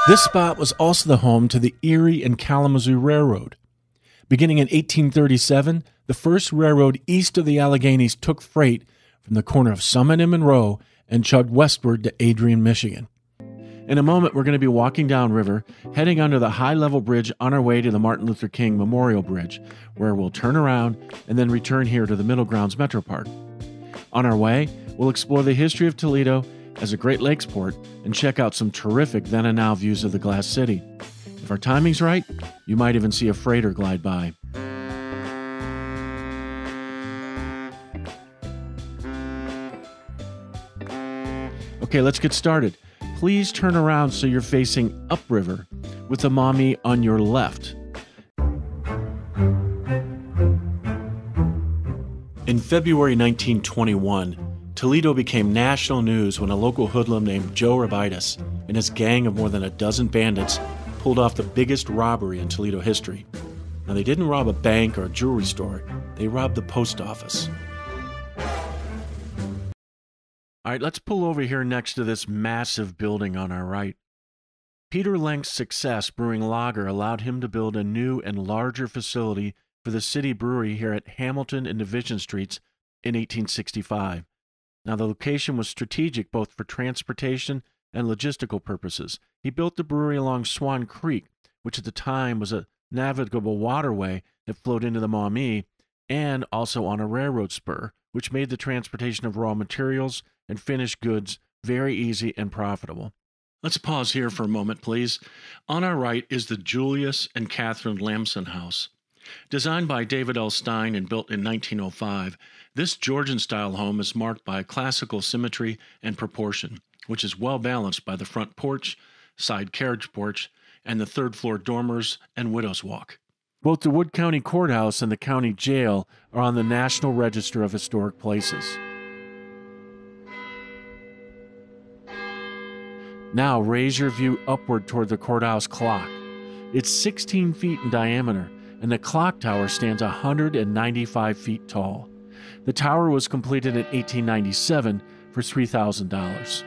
This spot was also the home to the Erie and Kalamazoo Railroad. Beginning in 1837, the first railroad east of the Alleghenies took freight from the corner of Summit and Monroe and chugged westward to Adrian, Michigan. In a moment, we're going to be walking downriver, heading under the high-level bridge on our way to the Martin Luther King Memorial Bridge, where we'll turn around and then return here to the Middle Grounds Metro Park. On our way, we'll explore the history of Toledo as a Great Lakes port and check out some terrific then and now views of the Glass City. If our timing's right, you might even see a freighter glide by. Okay, let's get started. Please turn around so you're facing upriver with the Maumee on your left. In February 1921, Toledo became national news when a local hoodlum named Joe Rabitis and his gang of more than a dozen bandits pulled off the biggest robbery in Toledo history. Now, they didn't rob a bank or a jewelry store, they robbed the post office. All right, let's pull over here next to this massive building on our right. Peter Lenk's success brewing lager allowed him to build a new and larger facility for the city brewery here at Hamilton and Division Streets in 1865. Now, the location was strategic both for transportation and logistical purposes. He built the brewery along Swan Creek, which at the time was a navigable waterway that flowed into the Maumee, and also on a railroad spur, which made the transportation of raw materials and finished goods very easy and profitable. Let's pause here for a moment, please. On our right is the Julius and Catherine Lamson House. Designed by David L. Stein and built in 1905, this Georgian-style home is marked by classical symmetry and proportion, which is well balanced by the front porch, side carriage porch, and the third-floor dormers and widow's walk. Both the Wood County Courthouse and the county jail are on the National Register of Historic Places. Now raise your view upward toward the courthouse clock. It's 16 feet in diameter, and the clock tower stands 195 feet tall. The tower was completed in 1897 for $3,000.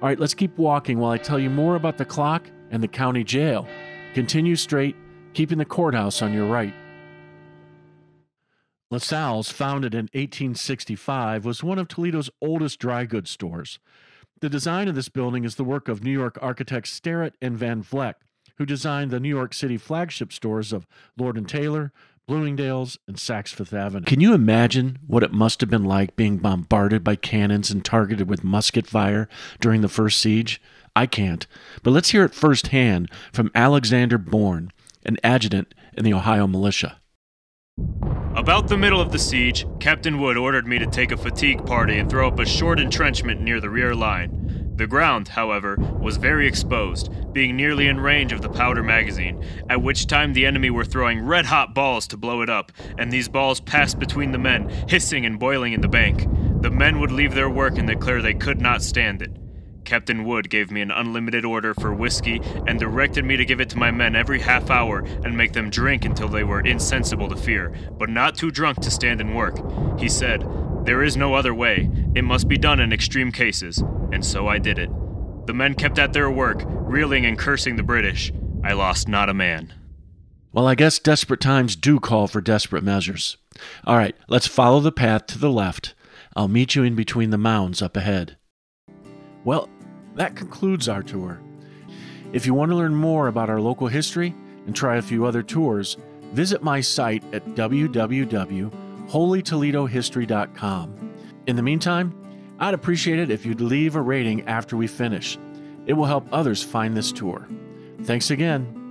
All right, let's keep walking while I tell you more about the clock and the county jail. Continue straight, keeping the courthouse on your right. LaSalle's, founded in 1865, was one of Toledo's oldest dry goods stores. The design of this building is the work of New York architects Starrett and Van Vleck, who designed the New York City flagship stores of Lord & Taylor, Bloomingdale's, and Saks Fifth Avenue. Can you imagine what it must have been like being bombarded by cannons and targeted with musket fire during the first siege? I can't, but let's hear it firsthand from Alexander Bourne, an adjutant in the Ohio Militia. About the middle of the siege, Captain Wood ordered me to take a fatigue party and throw up a short entrenchment near the rear line. The ground, however, was very exposed, being nearly in range of the powder magazine, at which time the enemy were throwing red-hot balls to blow it up, and these balls passed between the men, hissing and boiling in the bank. The men would leave their work and declare they could not stand it. Captain Wood gave me an unlimited order for whiskey and directed me to give it to my men every half hour and make them drink until they were insensible to fear, but not too drunk to stand and work. He said, "There is no other way. It must be done in extreme cases." And so I did it. The men kept at their work, reeling and cursing the British. I lost not a man. Well, I guess desperate times do call for desperate measures. All right, let's follow the path to the left. I'll meet you in between the mounds up ahead. Well, that concludes our tour. If you want to learn more about our local history and try a few other tours, visit my site at www.holytoledohistory.com. In the meantime, I'd appreciate it if you'd leave a rating after we finish. It will help others find this tour. Thanks again.